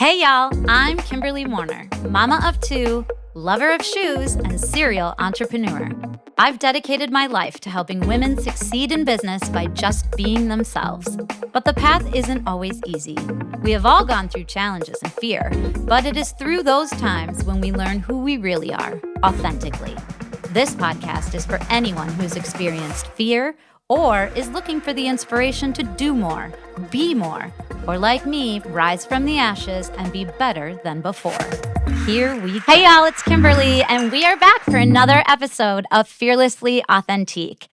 Hey y'all, I'm Kimberly Warner, mama of two, lover of shoes, and serial entrepreneur. I've dedicated my life to helping women succeed in business by just being themselves. But the path isn't always easy. We have all gone through challenges and fear, but it is through those times when we learn who we really are, authentically. This podcast is for anyone who's experienced fear or is looking for the inspiration to do more, be more, or like me, rise from the ashes and be better than before. Here we go. Hey y'all, it's Kimberly, and we are back for another episode of Fearlessly Authentique.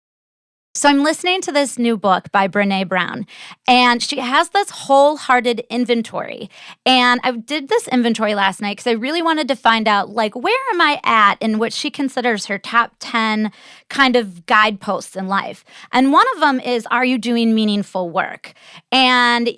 So I'm listening to this new book by Brené Brown, and she has this wholehearted inventory. And I did this inventory last night because I really wanted to find out, where am I at in what she considers her top 10 kind of guideposts in life. And one of them is, are you doing meaningful work? And,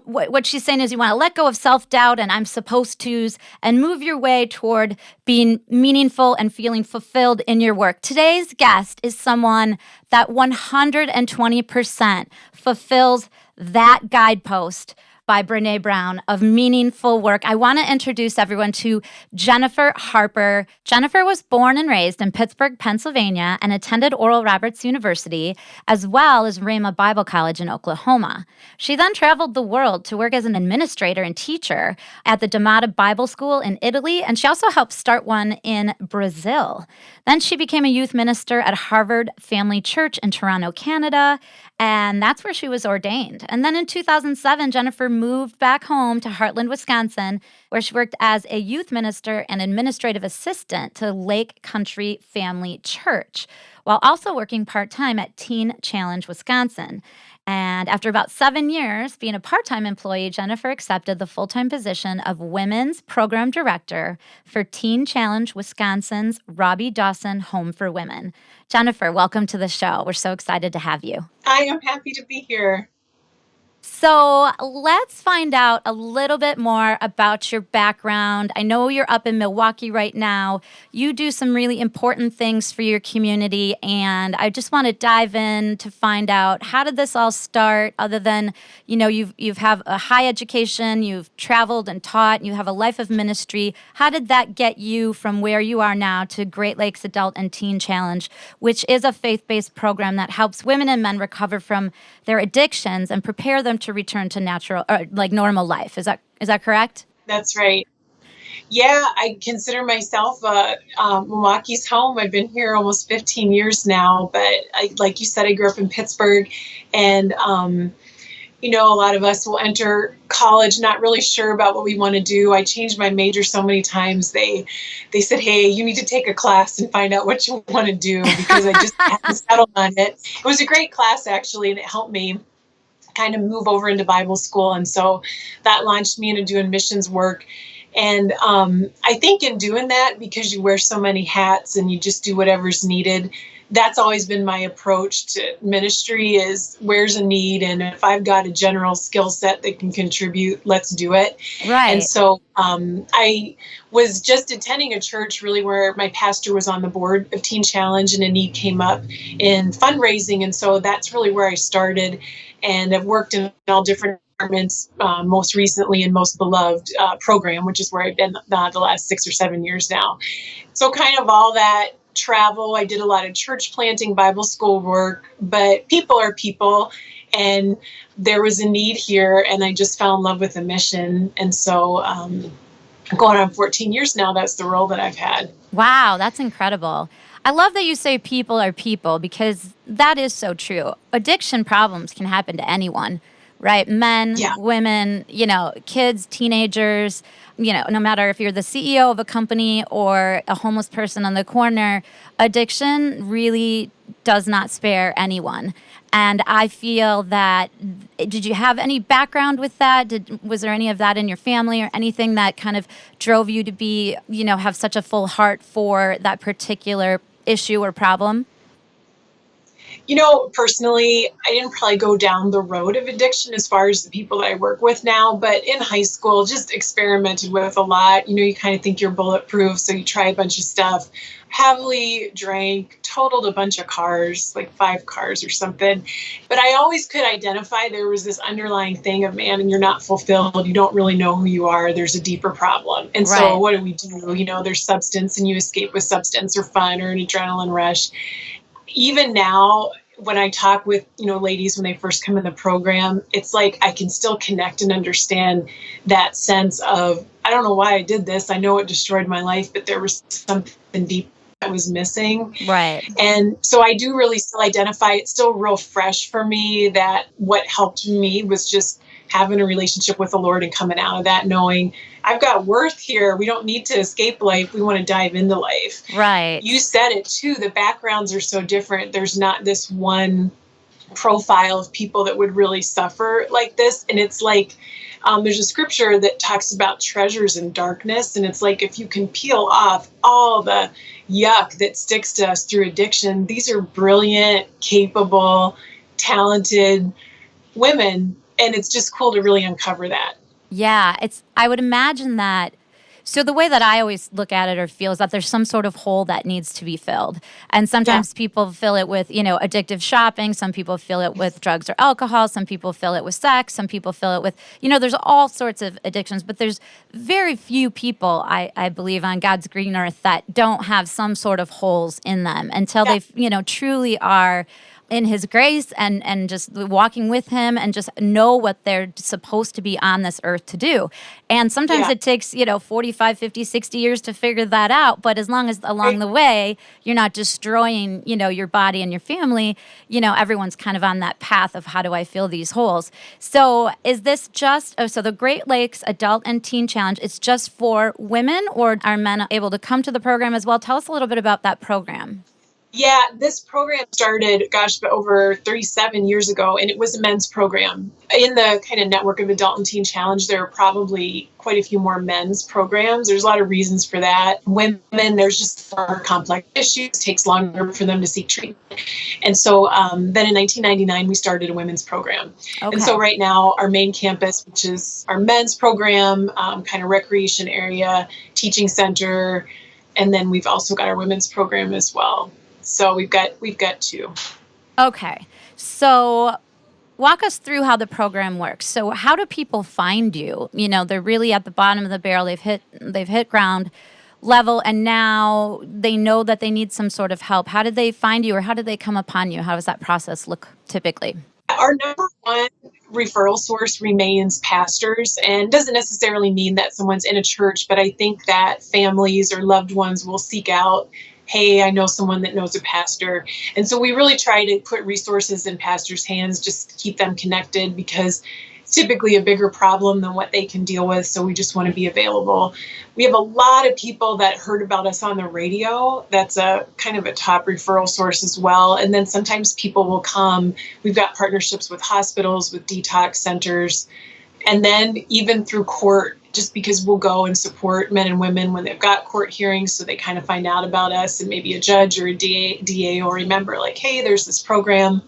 what she's saying is you want to let go of self-doubt and I'm supposed to's and move your way toward being meaningful and feeling fulfilled in your work. Today's guest is someone that 120% fulfills that guidepost by Brené Brown of meaningful work. I want to introduce everyone to Jennifer Harper. Jennifer was born and raised in Pittsburgh, Pennsylvania, and attended Oral Roberts University, as well as Rhema Bible College in Oklahoma. She then traveled the world to work as an administrator and teacher at the D'Amata Bible School in Italy, and she also helped start one in Brazil. Then she became a youth minister at Harvard Family Church in Toronto, Canada, and that's where she was ordained. And then in 2007, Jennifer moved back home to Heartland, Wisconsin, where she worked as a youth minister and administrative assistant to Lake Country Family Church, while also working part-time at Teen Challenge, Wisconsin. And after about 7 years being a part-time employee, Jennifer accepted the full-time position of Women's Program Director for Teen Challenge Wisconsin's Robbie Dawson Home for Women. Jennifer, welcome to the show. We're so excited to have you. I am happy to be here. So let's find out a little bit more about your background. I know you're up in Milwaukee right now. You do some really important things for your community, and I just want to dive in to find out, how did this all start, other than, you've have a high education, you've traveled and taught, you have a life of ministry. How did that get you from where you are now to Great Lakes Adult and Teen Challenge, which is a faith-based program that helps women and men recover from their addictions and prepare them to return to normal life. Is that correct? That's right. Yeah, I consider myself Milwaukee's home. I've been here almost 15 years now, but like you said, I grew up in Pittsburgh, and a lot of us will enter college not really sure about what we want to do. I changed my major so many times. They said, hey, you need to take a class and find out what you want to do, because I just hadn't settled on it. It was a great class, actually, and it helped me kind of move over into Bible school. And so that launched me into doing missions work. And I think in doing that, because you wear so many hats and you just do whatever's needed, that's always been my approach to ministry, is where's a need, and if I've got a general skill set that can contribute, let's do it. Right. And so I was just attending a church really where my pastor was on the board of Teen Challenge, and a need came up in fundraising. And so that's really where I started. And I've worked in all different departments, most recently in Most Beloved program, which is where I've been the last 6 or 7 years now. So kind of all that travel. I did a lot of church planting, Bible school work, but people are people, and there was a need here, and I just fell in love with the mission. And so going on 14 years now, that's the role that I've had. Wow, that's incredible. I love that you say people are people, because that is so true. Addiction problems can happen to anyone, right? Men, women, kids, teenagers, no matter if you're the CEO of a company or a homeless person on the corner, addiction really does not spare anyone. And I feel that, did you have any background with that? Was there any of that in your family, or anything that kind of drove you to be, have such a full heart for that particular issue or problem? Personally, I didn't probably go down the road of addiction as far as the people that I work with now, but in high school, just experimented with a lot. You kind of think you're bulletproof, so you try a bunch of stuff. Heavily drank, totaled a bunch of cars, like 5 cars or something. But I always could identify there was this underlying thing of, man, and you're not fulfilled. You don't really know who you are. There's a deeper problem. And so Right. what do we do? There's substance, and you escape with substance or fun or an adrenaline rush. Even now, when I talk with, ladies when they first come in the program, it's like I can still connect and understand that sense of, I don't know why I did this. I know it destroyed my life, but there was something deep that was missing. Right. And so I do really still identify, it's still real fresh for me that what helped me was just having a relationship with the Lord and coming out of that knowing I've got worth here. We don't need to escape life. We want to dive into life. Right. You said it too. The backgrounds are so different. There's not this one profile of people that would really suffer like this. And it's like, there's a scripture that talks about treasures in darkness. And it's like, if you can peel off all the yuck that sticks to us through addiction, these are brilliant, capable, talented women. And it's just cool to really uncover that. Yeah, I would imagine that. So the way that I always look at it or feel is that there's some sort of hole that needs to be filled. And sometimes people fill it with, addictive shopping. Some people fill it with drugs or alcohol. Some people fill it with sex. Some people fill it with, there's all sorts of addictions. But there's very few people, I believe, on God's green earth that don't have some sort of holes in them until they, truly are in his grace and just walking with him and just know what they're supposed to be on this earth to do. And sometimes it takes, 45, 50, 60 years to figure that out. But as long as along the way, you're not destroying, your body and your family, everyone's kind of on that path of how do I fill these holes? So is this just, so the Great Lakes Adult and Teen Challenge, it's just for women, or are men able to come to the program as well? Tell us a little bit about that program. Yeah, this program started, over 37 years ago, and it was a men's program. In the kind of network of Adult and Teen Challenge, there are probably quite a few more men's programs. There's a lot of reasons for that. Women, there's just more complex issues. It takes longer for them to seek treatment. And so then in 1999, we started a women's program. Okay. And so right now, our main campus, which is our men's program, kind of recreation area, teaching center, and then we've also got our women's program as well. So we've got 2. Okay. So walk us through how the program works. So how do people find you? They're really at the bottom of the barrel. They've hit ground level, and now they know that they need some sort of help. How did they find you, or how did they come upon you? How does that process look typically? Our number one referral source remains pastors, and doesn't necessarily mean that someone's in a church, but I think that families or loved ones will seek out, hey, I know someone that knows a pastor. And so we really try to put resources in pastors' hands, just to keep them connected, because it's typically a bigger problem than what they can deal with. So we just want to be available. We have a lot of people that heard about us on the radio. That's a kind of a top referral source as well. And then sometimes people will come. We've got partnerships with hospitals, with detox centers, and then even through court, just because we'll go and support men and women when they've got court hearings, so they kind of find out about us, and maybe a judge or a DA will remember, like, hey, there's this program.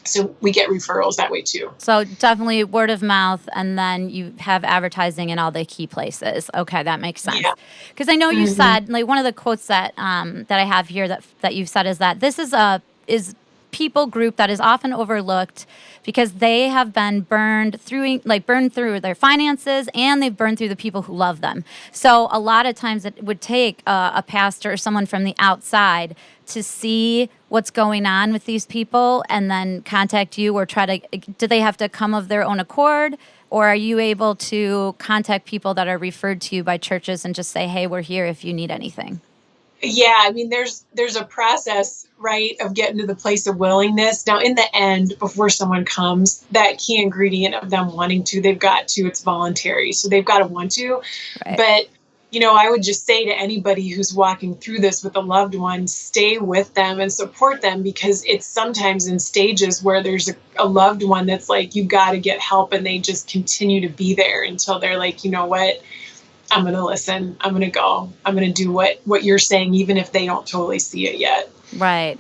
So we get referrals that way too. So definitely word of mouth, and then you have advertising in all the key places. Okay, that makes sense. Because I know you said, like, one of the quotes that that I have here that you've said is that this is people group that is often overlooked because they have been burned through their finances, and they've burned through the people who love them. So a lot of times it would take a pastor or someone from the outside to see what's going on with these people and then contact you, or do they have to come of their own accord? Or are you able to contact people that are referred to you by churches and just say, hey, we're here if you need anything? Yeah, I mean, there's a process, right, of getting to the place of willingness. Now, in the end, before someone comes, that key ingredient of them wanting to, they've got to, it's voluntary. So they've got to want to. Right. But, I would just say to anybody who's walking through this with a loved one, stay with them and support them, because it's sometimes in stages where there's a loved one that's like, you got to get help, and they just continue to be there until they're like, you know what? I'm going to listen. I'm going to go. I'm going to do what you're saying, even if they don't totally see it yet. Right.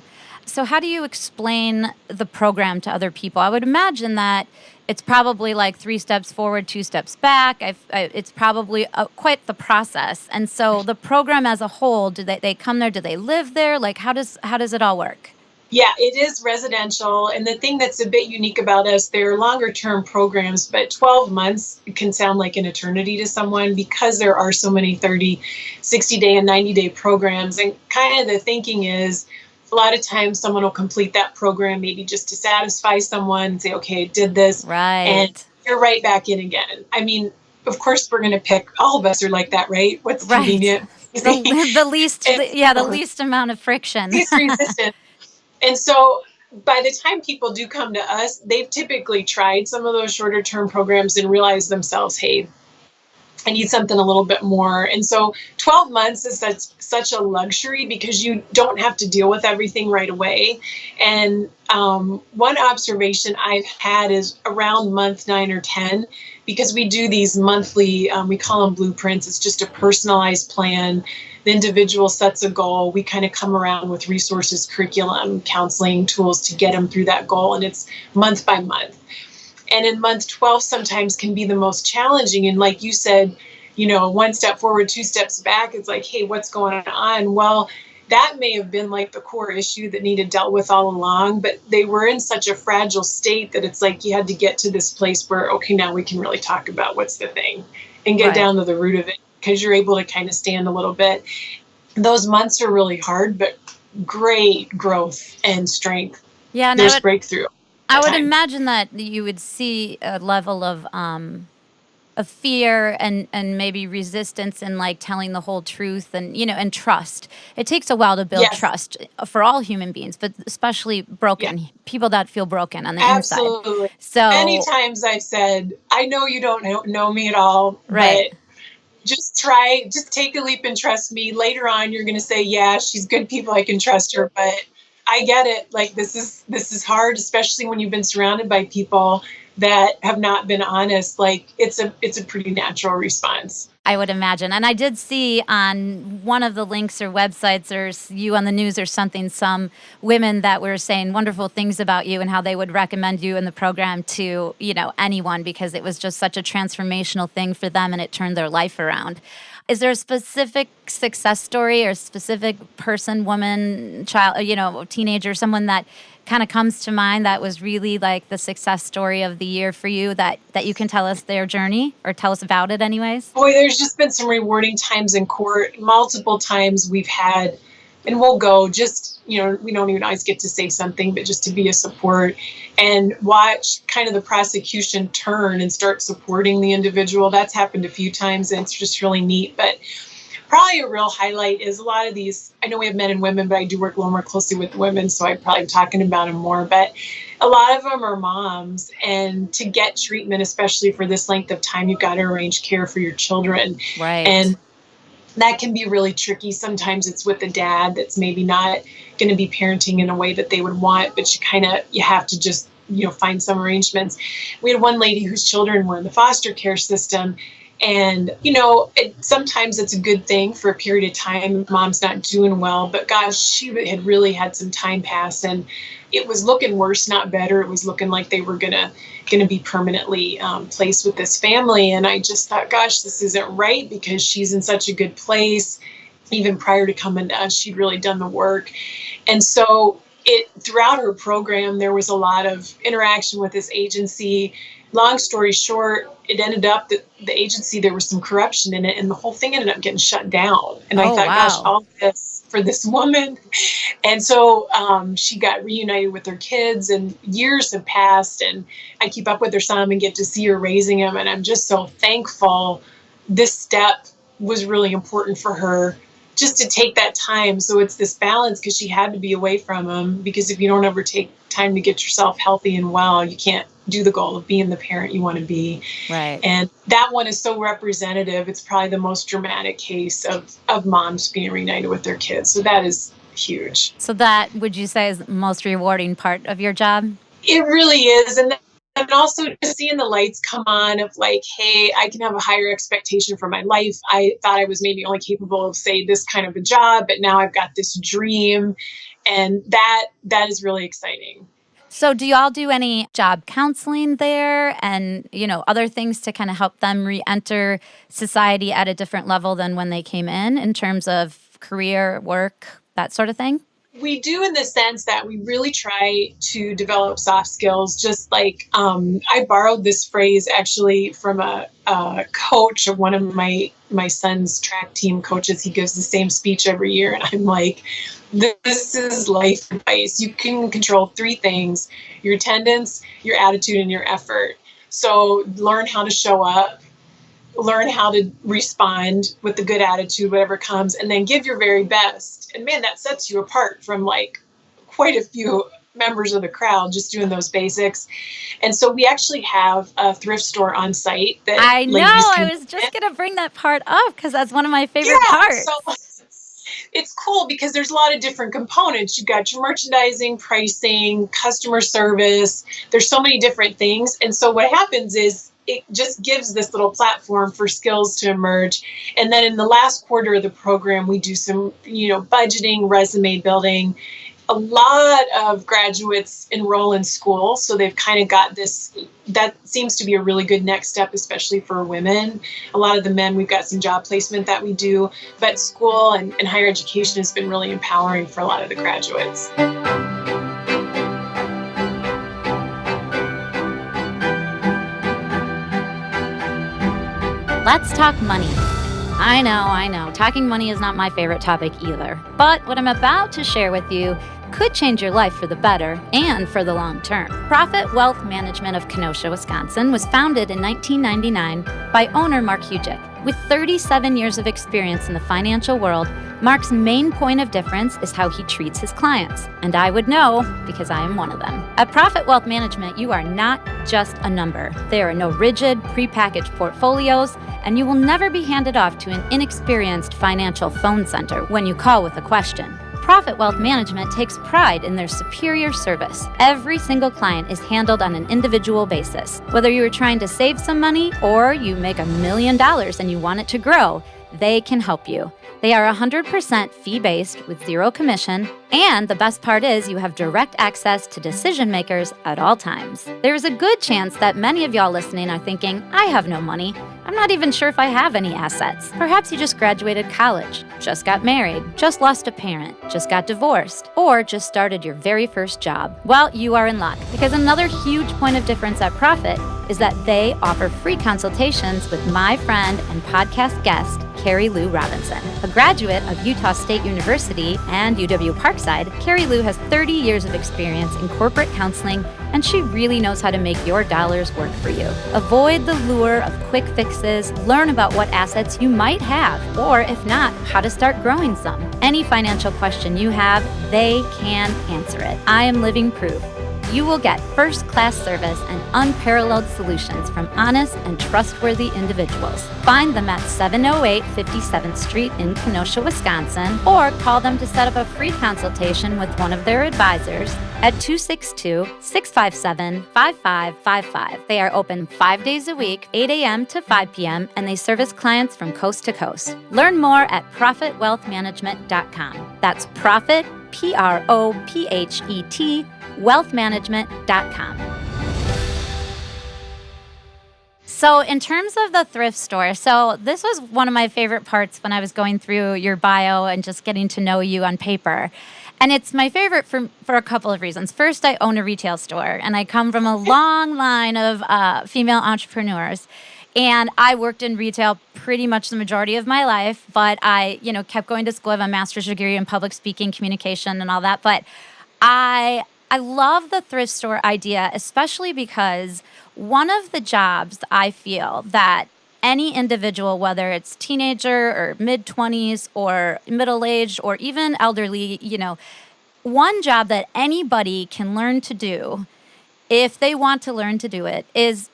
So how do you explain the program to other people? I would imagine that it's probably like 3 steps forward, 2 steps back. It's probably quite the process. And so the program as a whole, do they come there? Do they live there? Like, how does it all work? Yeah, it is residential. And the thing that's a bit unique about us, they're longer term programs, but 12 months can sound like an eternity to someone because there are so many 30, 60-day and 90-day programs. And kind of the thinking is a lot of times someone will complete that program maybe just to satisfy someone and say, okay, I did this. And Right. you're right back in again. I mean, of course, we're going to pick, all of us are like that, right? What's Right. convenient? Easy. The least, And the least amount of friction. least resistance. And so by the time people do come to us, they've typically tried some of those shorter term programs and realized themselves, hey, I need something a little bit more. And so 12 months is such a luxury because you don't have to deal with everything right away. And one observation I've had is around month 9 or 10, because we do these monthly, we call them blueprints. It's just a personalized plan. The individual sets a goal. We kind of come around with resources, curriculum, counseling tools to get them through that goal. And it's month by month. And in month 12 sometimes can be the most challenging. And like you said, 1 step forward, 2 steps back. It's like, hey, what's going on? Well, that may have been like the core issue that needed dealt with all along, but they were in such a fragile state that it's like you had to get to this place where, okay, now we can really talk about what's the thing and get Right. down to the root of it, because you're able to kind of stand a little bit. Those months are really hard, but great growth and strength. Yeah, and There's breakthrough I at would time. imagine that you would see a level of fear and maybe resistance in like telling the whole truth and and trust. It takes a while to build Yes. trust for all human beings, but especially Yeah. broken people that feel broken on the inside. Absolutely. Many So, times I've said, I know you don't know me at all, right. but just take a leap and trust me. Later on, you're going to say, yeah, she's good people. I can trust her. But I get it. Like, this is hard, especially when you've been surrounded by people that have not been honest. Like, it's a pretty natural response. I would imagine. And I did see on one of the links or websites or you on the news or something, some women that were saying wonderful things about you and how they would recommend you in the program to, anyone because it was just such a transformational thing for them and it turned their life around. Is there a specific success story or specific person, woman, child, teenager, someone that kind of comes to mind that was really like the success story of the year for you that you can tell us their journey or tell us about it anyways? Boy, there's just been some rewarding times in court. Multiple times we've had, and we'll go just, we don't even always get to say something, but just to be a support and watch kind of the prosecution turn and start supporting the individual. That's happened a few times and it's just really neat. But probably a real highlight is a lot of these. I know we have men and women, but I do work a little more closely with women, so I probably am talking about them more. But a lot of them are moms, and to get treatment, especially for this length of time, you've got to arrange care for your children. Right. And that can be really tricky. Sometimes it's with a dad that's maybe not going to be parenting in a way that they would want, but you have to just, find some arrangements. We had one lady whose children were in the foster care system. And, sometimes it's a good thing for a period of time. Mom's not doing well, but gosh, she had really had some time pass and it was looking worse, not better. It was looking like they were going to be permanently placed with this family. And I just thought, gosh, this isn't right because she's in such a good place. Even prior to coming to us, she'd really done the work. And so throughout her program, there was a lot of interaction with this agency. Long story short, it ended up that the agency, there was some corruption in it and the whole thing ended up getting shut down. And I Oh, thought, gosh, wow. all this for this woman. And so she got reunited with her kids and years have passed and I keep up with her son and get to see her raising him. And I'm just so thankful. This step was really important for her just to take that time. So it's this balance because she had to be away from him, because if you don't ever take time to get yourself healthy and well, you can't do the goal of being the parent you want to be. Right. And that one is so representative. It's probably the most dramatic case of moms being reunited with their kids. So that is huge. So that would you say is the most rewarding part of your job? It really is. And also just seeing the lights come on of like, hey, I can have a higher expectation for my life. I thought I was maybe only capable of, say, this kind of a job, but now I've got this dream. And that is really exciting. So do y'all do any job counseling there and, other things to kind of help them re-enter society at a different level than when they came in terms of career, work, that sort of thing? We do, in the sense that we really try to develop soft skills. Just like I borrowed this phrase actually from a coach of one of my son's track team coaches. He gives the same speech every year, and I'm like, this is life advice. You can control three things: your attendance, your attitude, and your effort. So learn how to show up, learn how to respond with a good attitude, whatever comes, and then give your very best. And man, that sets you apart from like quite a few members of the crowd, just doing those basics. And so we actually have a thrift store on site that I know. ladies I can was just going to bring that part up because that's one of my favorite parts. So it's cool because there's a lot of different components. You've got your merchandising, pricing, customer service. There's so many different things. And so what happens is it just gives this little platform for skills to emerge. And then in the last quarter of the program, we do some, budgeting, resume building. A lot of graduates enroll in school, so they've kind of got this. That seems to be a really good next step, especially for women. A lot of the men, we've got some job placement that we do, but school and higher education has been really empowering for a lot of the graduates. Let's talk money. I know. Talking money is not my favorite topic either. But what I'm about to share with you could change your life for the better and for the long term. Profit Wealth Management of Kenosha, Wisconsin was founded in 1999 by owner Mark Hujic. With 37 years of experience in the financial world, Mark's main point of difference is how he treats his clients. And I would know because I am one of them. At Profit Wealth Management, you are not just a number. There are no rigid, prepackaged portfolios, and you will never be handed off to an inexperienced financial phone center when you call with a question. Profit Wealth Management takes pride in their superior service. Every single client is handled on an individual basis. Whether you are trying to save some money or you make $1 million and you want it to grow, they can help you. They are 100% fee-based with zero commission, and the best part is you have direct access to decision makers at all times. There is a good chance that many of y'all listening are thinking, I have no money. I'm not even sure if I have any assets. Perhaps you just graduated college, just got married, just lost a parent, just got divorced, or just started your very first job. Well, you are in luck, because another huge point of difference at Profit is that they offer free consultations with my friend and podcast guest, Carrie Lou Robinson. A graduate of Utah State University and UW Parkside, Carrie Lou has 30 years of experience in corporate counseling, and she really knows how to make your dollars work for you. Avoid the lure of quick fixes, learn about what assets you might have, or if not, how to start growing some. Any financial question you have, they can answer it. I am living proof. You will get first-class service and unparalleled solutions from honest and trustworthy individuals. Find them at 708 57th Street in Kenosha, Wisconsin, or call them to set up a free consultation with one of their advisors at 262-657-5555. They are open 5 days a week, 8 a.m. to 5 p.m., and they service clients from coast to coast. Learn more at ProfitWealthManagement.com. That's Profit, Prophet, wealthmanagement.com. So in terms of the thrift store, so this was one of my favorite parts when I was going through your bio and just getting to know you on paper. And it's my favorite for a couple of reasons. First, I own a retail store, and I come from a long line of female entrepreneurs. And I worked in retail pretty much the majority of my life, but I, kept going to school. I have a master's degree in public speaking, communication, and all that. But I love the thrift store idea, especially because one of the jobs I feel that any individual, whether it's teenager or mid-20s or middle-aged or even elderly, one job that anybody can learn to do if they want to learn to do it is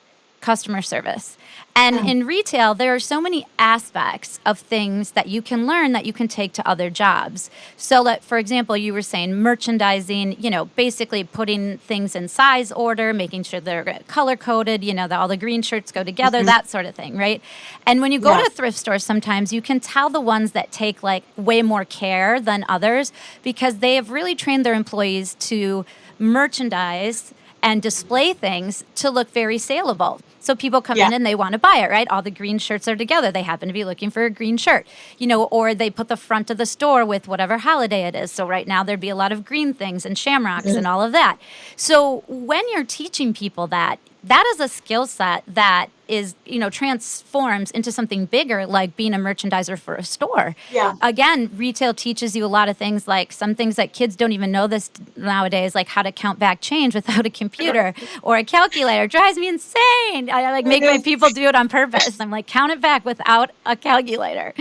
customer service. And in retail, there are so many aspects of things that you can learn that you can take to other jobs. So, for example, you were saying merchandising, basically putting things in size order, making sure they're color coded, that all the green shirts go together, that sort of thing, right? And when you go to thrift stores, sometimes you can tell the ones that take like way more care than others because they have really trained their employees to merchandise and display things to look very saleable. So people come in and they want to buy it, right? All the green shirts are together. They happen to be looking for a green shirt, or they put the front of the store with whatever holiday it is. So right now there'd be a lot of green things and shamrocks and all of that. So when you're teaching people that is a skill set that is, transforms into something bigger, like being a merchandiser for a store. Yeah. Again, retail teaches you a lot of things, like some things that kids don't even know this nowadays, like how to count back change without a computer or a calculator. It drives me insane. I make my people do it on purpose. I'm like, count it back without a calculator.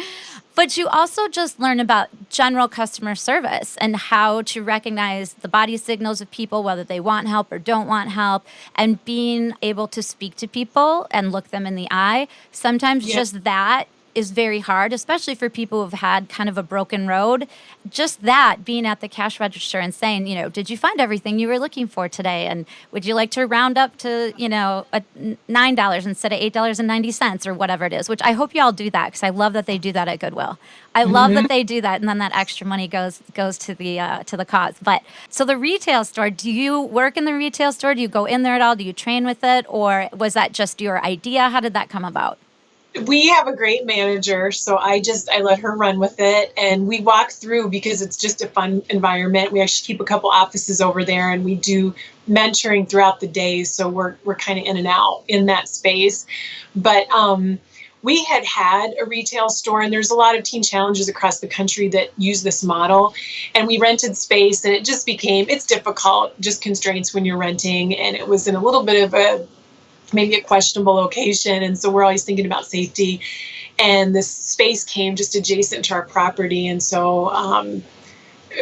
But you also just learn about general customer service and how to recognize the body signals of people, whether they want help or don't want help, and being able to speak to people and look them in the eye. Sometimes just that is very hard, especially for people who've had kind of a broken road. Just that, being at the cash register and saying, did you find everything you were looking for today? And would you like to round up to, $9 instead of $8.90 or whatever it is, which I hope you all do that because I love that they do that at Goodwill. I love that they do that, and then that extra money goes to the cause. But so the retail store, do you work in the retail store? Do you go in there at all? Do you train with it? Or was that just your idea? How did that come about? We have a great manager, so I let her run with it, and we walk through because it's just a fun environment. We actually keep a couple offices over there, and we do mentoring throughout the day, so we're kind of in and out in that space. But we had a retail store, and there's a lot of teen challenges across the country that use this model, and we rented space, and it just it's difficult, just constraints when you're renting, and it was in a little bit of maybe a questionable location. And so we're always thinking about safety. And this space came just adjacent to our property. And so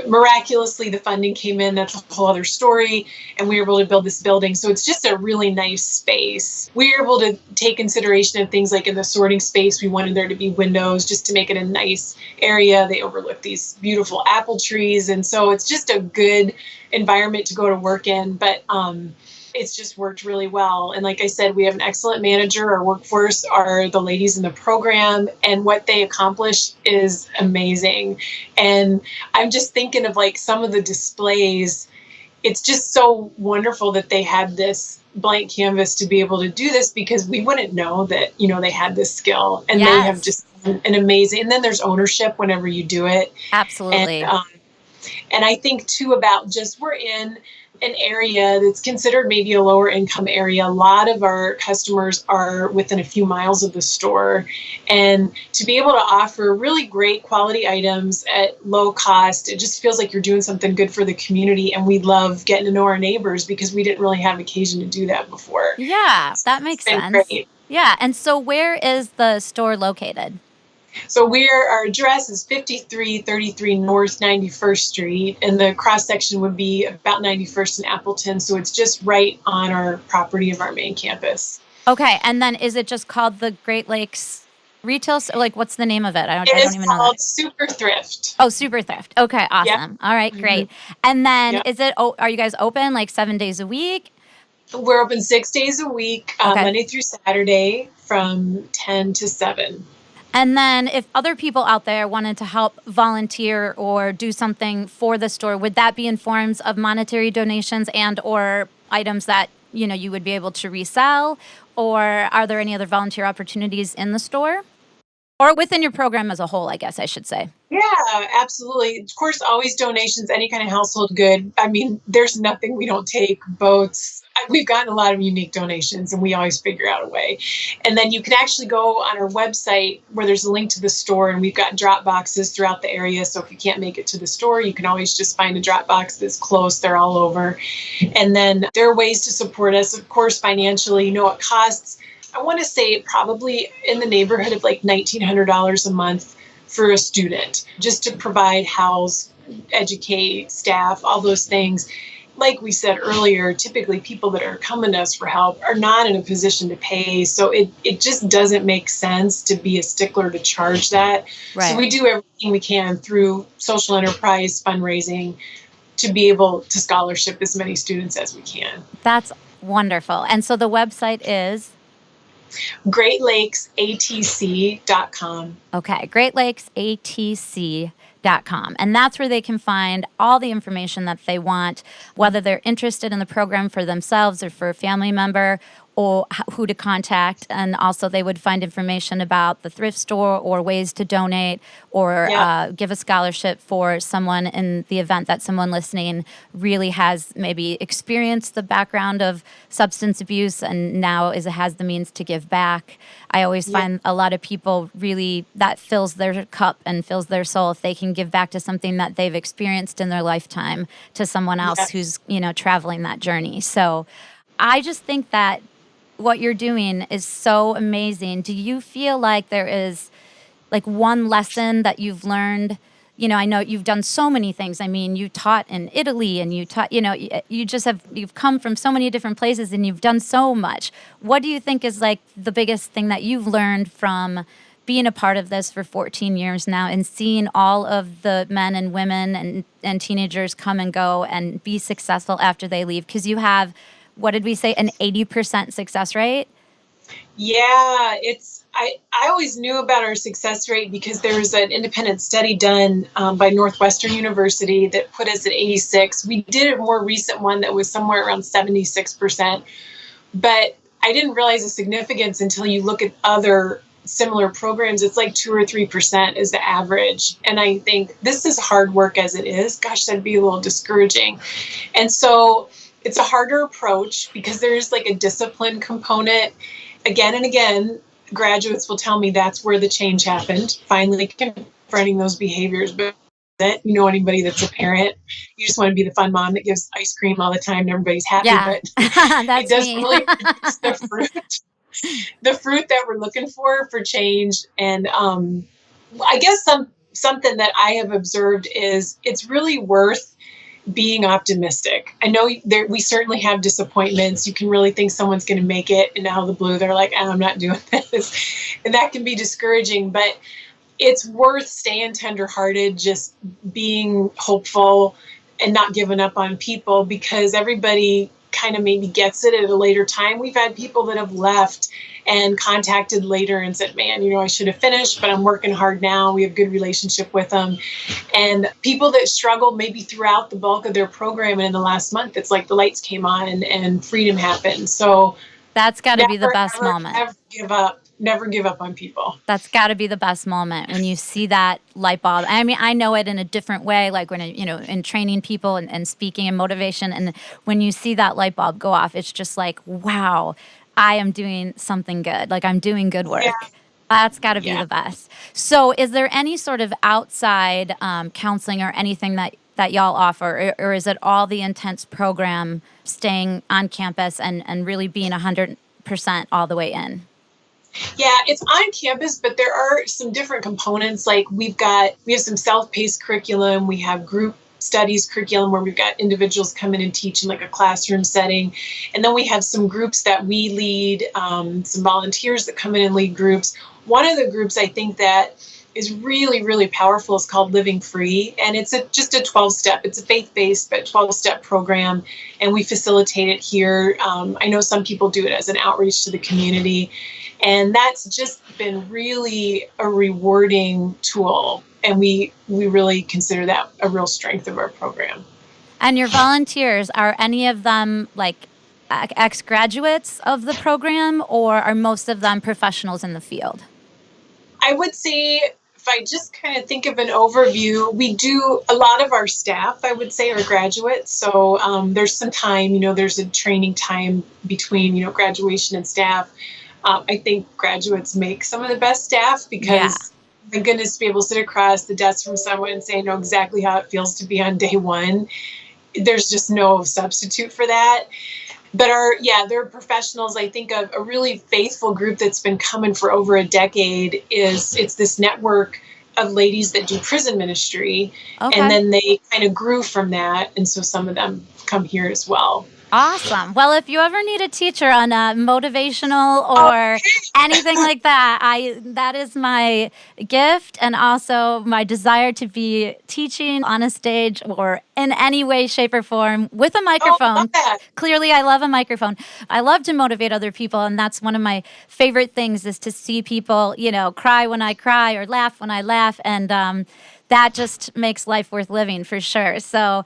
miraculously, the funding came in. That's a whole other story. And we were able to build this building. So it's just a really nice space. We were able to take consideration of things like in the sorting space, we wanted there to be windows just to make it a nice area. They overlook these beautiful apple trees. And so it's just a good environment to go to work in. But it's just worked really well. And like I said, we have an excellent manager. Our workforce are the ladies in the program, and what they accomplish is amazing. And I'm just thinking of like some of the displays. It's just so wonderful that they had this blank canvas to be able to do this, because we wouldn't know that, they had this skill, and they have just an amazing, and then there's ownership whenever you do it. Absolutely. And I think too about just we're in an area that's considered maybe a lower income area. A lot of our customers are within a few miles of the store, and to be able to offer really great quality items at low cost, it just feels like you're doing something good for the community. And we love getting to know our neighbors because we didn't really have occasion to do that before. Yeah, that makes sense. Great. Yeah. And so where is the store located? So our address is 5333 North 91st Street, and the cross section would be about 91st and Appleton. So it's just right on our property of our main campus. Okay. And then is it just called the Great Lakes Retail? Like, what's the name of it? I don't even know. It's called Super Thrift. Oh, Super Thrift. Okay. Awesome. Yep. All right. Great. And then are you guys open like 7 days a week? We're open 6 days a week, Monday through Saturday from 10 to 7. And then if other people out there wanted to help volunteer or do something for the store, would that be in forms of monetary donations and or items that, you would be able to resell? Or are there any other volunteer opportunities in the store? Or within your program as a whole, I guess I should say. Yeah, absolutely. Of course, always donations, any kind of household good. I mean, there's nothing we don't take. Boats. We've gotten a lot of unique donations, and we always figure out a way. And then you can actually go on our website where there's a link to the store, and we've got drop boxes throughout the area. So if you can't make it to the store, you can always just find a drop box that's close. They're all over. And then there are ways to support us, of course, financially. It costs, I want to say, probably in the neighborhood of like $1,900 a month for a student, just to provide, house, educate, staff, all those things. like we said earlier, typically people that are coming to us for help are not in a position to pay. So it just doesn't make sense to be a stickler to charge that. So Right. we do everything we can through social enterprise fundraising to be able to scholarship as many students as we can. That's wonderful. And so the website is GreatLakesATC.com. okay, GreatLakesATC.com. And that's where they can find all the information that they want, whether they're interested in the program for themselves or for a family member, or who to contact. And also, they would find information about the thrift store or ways to donate or Yeah. give a scholarship for someone in the event that someone listening really has maybe experienced the background of substance abuse and now has the means to give back. I always find a lot of people really that fills their cup and fills their soul if they can give back to something that they've experienced in their lifetime to someone else who's, traveling that journey. So I just think that what you're doing is so amazing. Do you feel like there is like one lesson that you've learned? I know you've done so many things. I mean, you taught in Italy and you taught, you've come from so many different places and you've done so much. What do you think is like the biggest thing that you've learned from being a part of this for 14 years now and seeing all of the men and women and teenagers come and go and be successful after they leave? Because you have, what did we say, an 80% success rate? Yeah, I always knew about our success rate because there was an independent study done by Northwestern University that put us at 86. We did a more recent one that was somewhere around 76%, but I didn't realize the significance until you look at other similar programs. It's like 2 or 3% is the average. And I think this is hard work as it is. Gosh, that'd be a little discouraging. And so it's a harder approach because there's like a discipline component. Again and again, graduates will tell me that's where the change happened, finally confronting those behaviors. But anybody that's a parent, you just want to be the fun mom that gives ice cream all the time and everybody's happy. Yeah, But that's it does me. really produce the fruit that we're looking for change. And I guess something that I have observed is it's really worth being optimistic. I know we certainly have disappointments. You can really think someone's going to make it, and out of the blue, they're like, I'm not doing this. And that can be discouraging, but it's worth staying tenderhearted, just being hopeful and not giving up on people, because everybody kind of maybe gets it at a later time. We've had people that have left and contacted later and said, man, I should have finished, but I'm working hard now. We have a good relationship with them. And people that struggled maybe throughout the bulk of their program, and in the last month, it's like the lights came on and freedom happened. So That's got to be the best moment. Never give up on people. That's got to be the best moment when you see that light bulb. I mean, I know it in a different way, like when, in training people and speaking and motivation. And when you see that light bulb go off, it's just like, wow, I am doing something good. Like I'm doing good work. Yeah. That's got to be the best. So is there any sort of outside counseling or anything that y'all offer? Or is it all the intense program, staying on campus and really being 100% all the way in? Yeah, it's on campus, but there are some different components. Like we have some self-paced curriculum. We have group studies curriculum where we've got individuals come in and teach in like a classroom setting. And then we have some groups that we lead, some volunteers that come in and lead groups. One of the groups I think that is really, really powerful is called Living Free. And it's just a 12-step. It's a faith-based, but 12-step program. And we facilitate it here. I know some people do it as an outreach to the community. And that's just been really a rewarding tool. And we really consider that a real strength of our program. And your volunteers, are any of them like ex-graduates of the program, or are most of them professionals in the field? I would say, if I just kind of think of an overview, we do a lot of our staff, I would say, are graduates. So there's some time, there's a training time between, graduation and staff. I think graduates make some of the best staff because, my goodness, to be able to sit across the desk from someone and say, I know exactly how it feels to be on day one. There's just no substitute for that. But they're professionals. I think a really faithful group that's been coming for over a decade it's this network of ladies that do prison ministry. Okay. And then they kind of grew from that. And so some of them come here as well. Awesome. Well, if you ever need a teacher on motivational or anything like that, that is my gift, and also my desire to be teaching on a stage or in any way, shape, or form with a Oh, I love microphone. that. Clearly, I love a microphone. I love to motivate other people, and that's one of my favorite things is to see people, cry when I cry or laugh when I laugh, and that just makes life worth living for sure. So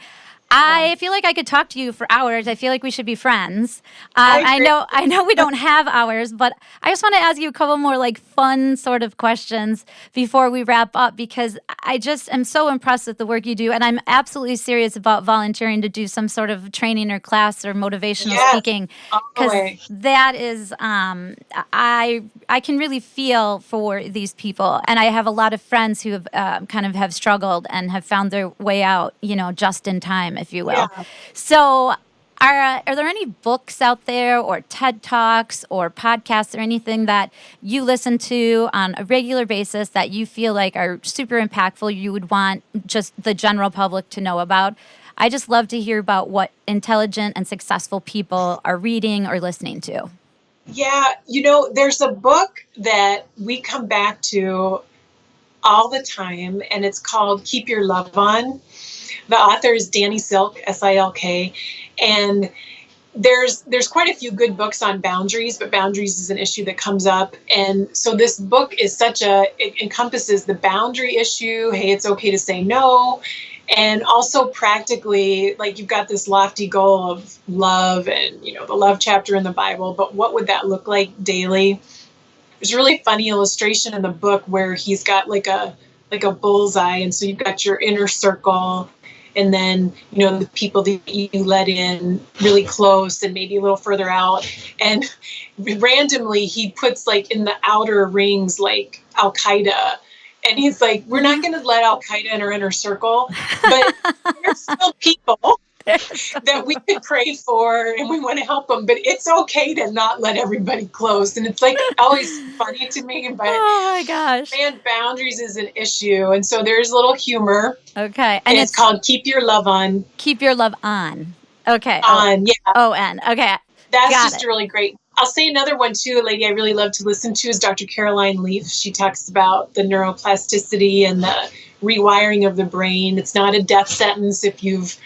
I feel like I could talk to you for hours. I feel like we should be friends. I I agree. know, I know we don't have hours, but I just want to ask you a couple more like fun sort of questions before we wrap up, because I just am so impressed with the work you do, and I'm absolutely serious about volunteering to do some sort of training or class or motivational Yes, speaking, all the because way. that is I can really feel for these people, and I have a lot of friends who have kind of have struggled and have found their way out, just in time, if you will. Yeah. So, are there any books out there, or TED Talks, or podcasts, or anything that you listen to on a regular basis that you feel like are super impactful? You would want just the general public to know about. I just love to hear about what intelligent and successful people are reading or listening to. Yeah, there's a book that we come back to all the time, and it's called Keep Your Love On. The author is Danny Silk, Silk, and there's quite a few good books on boundaries, but boundaries is an issue that comes up. And so this book is it encompasses the boundary issue. Hey, it's okay to say no. And also practically, like, you've got this lofty goal of love and, the love chapter in the Bible, but what would that look like daily? There's a really funny illustration in the book where he's got like a bullseye. And so you've got your inner circle, and then, the people that you let in really close and maybe a little further out. And randomly he puts like in the outer rings, like Al Qaeda. And he's like, we're not going to let Al Qaeda in our inner circle, but there's still people that we could pray for and we want to help them, but it's okay to not let everybody close. And it's like always funny to me, but Oh my gosh. man, boundaries is an issue. And so there's a little humor, Okay. and it's called Keep Your Love On. Keep Your Love On. Okay. Yeah, O-N. Okay. that's Got just it. really great. I'll say another one too, a lady I really love to listen to is Dr. Caroline Leaf. She talks about the neuroplasticity and the rewiring of the brain. It's not a death sentence if you've,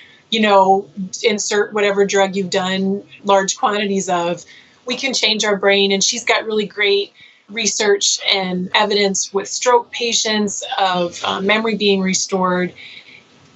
insert whatever drug you've done large quantities of. We can change our brain, and she's got really great research and evidence with stroke patients of memory being restored.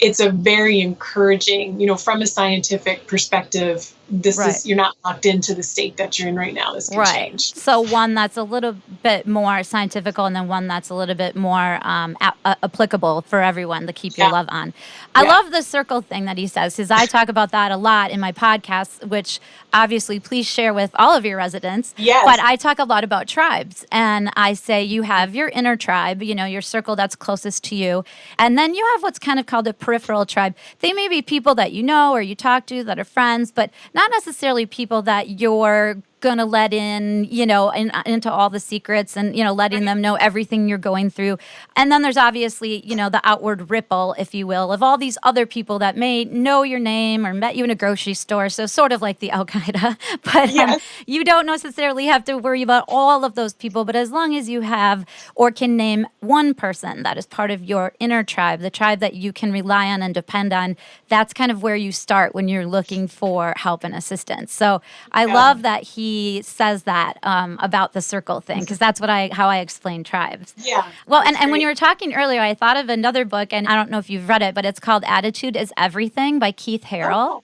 It's a very encouraging, from a scientific perspective, Right. you're not locked into the state that you're in right now. This can Right. change. So one that's a little bit more scientific, and then one that's a little bit more applicable for everyone to keep your Yeah. love on. I Yeah. love the circle thing that he says, because I talk about that a lot in my podcast, which obviously please share with all of your residents. Yes. But I talk a lot about tribes, and I say you have your inner tribe, your circle that's closest to you. And then you have what's kind of called a peripheral tribe. They may be people that you know or you talk to that are friends, but not necessarily people that you're going to let into all the secrets and, letting them know everything you're going through. And then there's obviously, the outward ripple, if you will, of all these other people that may know your name or met you in a grocery store. So sort of like the Al Qaeda, but Yes. you don't necessarily have to worry about all of those people. But as long as you have or can name one person that is part of your inner tribe, the tribe that you can rely on and depend on, that's kind of where you start when you're looking for help and assistance. So I love that he says that about the circle thing, because that's how I explain tribes. Yeah. Well, and when you were talking earlier, I thought of another book, and I don't know if you've read it, but it's called Attitude is Everything by Keith Harrell. Oh,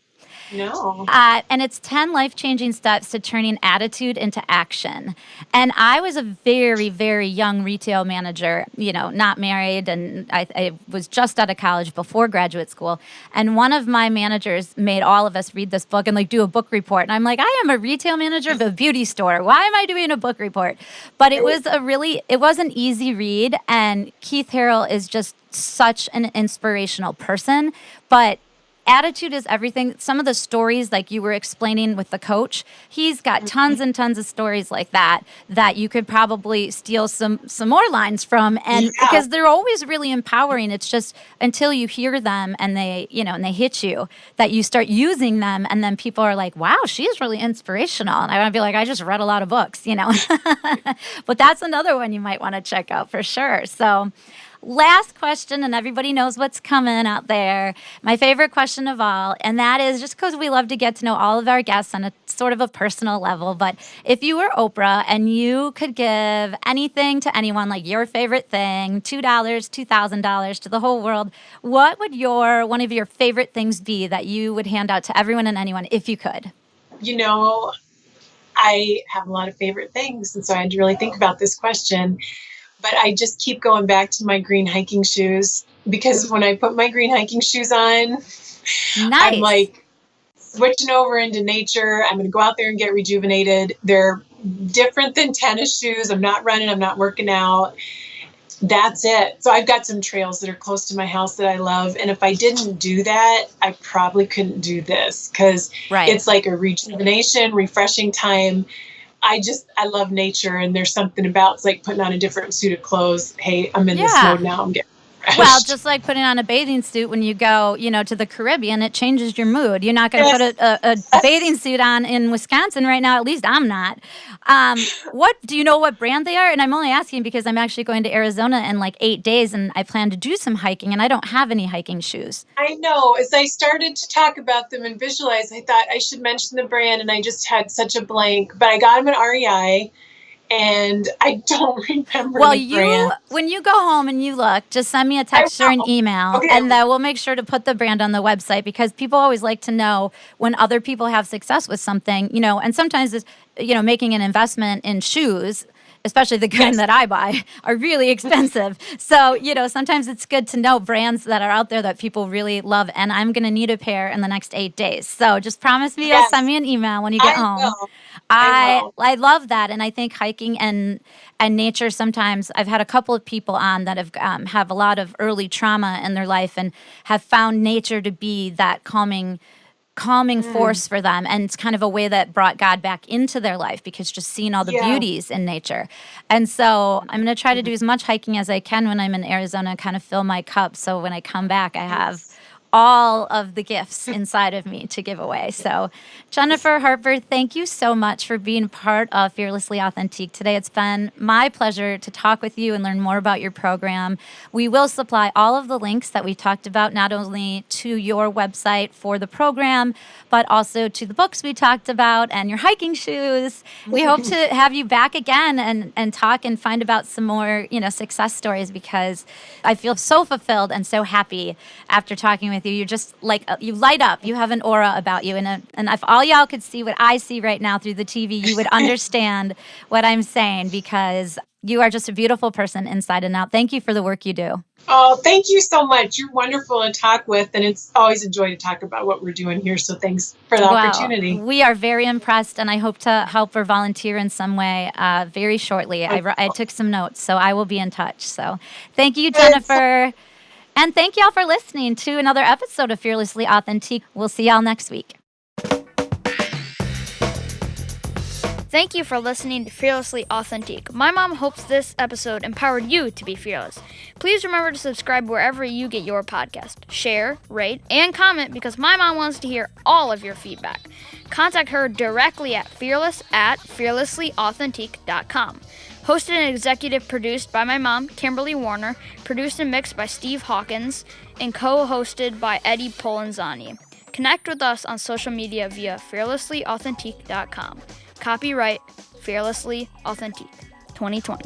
no. And it's 10 life-changing steps to turning attitude into action. And I was a very, very young retail manager, not married, and I was just out of college before graduate school. And one of my managers made all of us read this book and do a book report. And I'm like, I am a retail manager of a beauty store. Why am I doing a book report? But it was an easy read. And Keith Harrell is just such an inspirational person. But attitude is everything. Some of the stories, like you were explaining with the coach, he's got tons and tons of stories like that you could probably steal some more lines from, and because they're always really empowering. It's just until you hear them and they, and they hit you, that you start using them, and then people are like, "Wow, she's really inspirational." And I want to be like, "I just read a lot of books," But that's another one you might want to check out for sure. So. Last question, and everybody knows what's coming out there. My favorite question of all, and that is just because we love to get to know all of our guests on a sort of a personal level. But if you were Oprah and you could give anything to anyone, like your favorite thing, $2, $2,000 to the whole world, what would one of your favorite things be that you would hand out to everyone and anyone if you could? I have a lot of favorite things, and so I had to really think about this question. But I just keep going back to my green hiking shoes, because when I put my green hiking shoes on, Nice. I'm like switching over into nature. I'm going to go out there and get rejuvenated. They're different than tennis shoes. I'm not running. I'm not working out. That's it. So I've got some trails that are close to my house that I love. And if I didn't do that, I probably couldn't do this, because it's like a rejuvenation, refreshing time. I love nature, and there's something about, it's like putting on a different suit of clothes. Hey, I'm in this mode now. I'm getting refreshed. Well, just like putting on a bathing suit when you go, to the Caribbean, it changes your mood. You're not going to put a bathing suit on in Wisconsin right now. At least I'm not. Do you know what brand they are? And I'm only asking because I'm actually going to Arizona in like 8 days, and I plan to do some hiking, and I don't have any hiking shoes. I know. As I started to talk about them and visualize, I thought I should mention the brand, and I just had such a blank. But I got them at REI. And I don't remember the brand. When you go home and you look, just send me a text or an email, and then we'll make sure to put the brand on the website, because people always like to know when other people have success with something, and sometimes it's, making an investment in shoes, especially the kind that I buy, are really expensive. So, sometimes it's good to know brands that are out there that people really love, and I'm going to need a pair in the next 8 days. So just promise me you'll send me an email when you get home. Will. I love that, and I think hiking and nature, sometimes I've had a couple of people on that have a lot of early trauma in their life and have found nature to be that calming force for them, and it's kind of a way that brought God back into their life, because just seeing all the beauties in nature. And so I'm going to try to do as much hiking as I can when I'm in Arizona, kind of fill my cup, so when I come back I have all of the gifts inside of me to give away. So Jennifer Harper, thank you so much for being part of Fearlessly Authentique today. It's been my pleasure to talk with you and learn more about your program. We will supply all of the links that we talked about, not only to your website for the program, but also to the books we talked about and your hiking shoes. We hope to have you back again and talk and find about some more, success stories, because I feel so fulfilled and so happy after talking with you. You're just like, you light up. You have an aura about you. And if all y'all could see what I see right now through the TV, you would understand what I'm saying, because you are just a beautiful person inside and out. Thank you for the work you do. Oh, thank you so much. You're wonderful to talk with, and it's always a joy to talk about what we're doing here. So thanks for the opportunity. We are very impressed, and I hope to help or volunteer in some way very shortly. I took some notes, so I will be in touch. So thank you, Jennifer. And thank y'all for listening to another episode of Fearlessly Authentique. We'll see y'all next week. Thank you for listening to Fearlessly Authentique. My mom hopes this episode empowered you to be fearless. Please remember to subscribe wherever you get your podcast. Share, rate, and comment, because my mom wants to hear all of your feedback. Contact her directly at fearless@fearlesslyauthentique.com. Hosted and executive produced by my mom, Kimberly Warner, produced and mixed by Steve Hawkins, and co-hosted by Eddie Polenzani. Connect with us on social media via fearlesslyauthentique.com. Copyright Fearlessly Authentique 2020.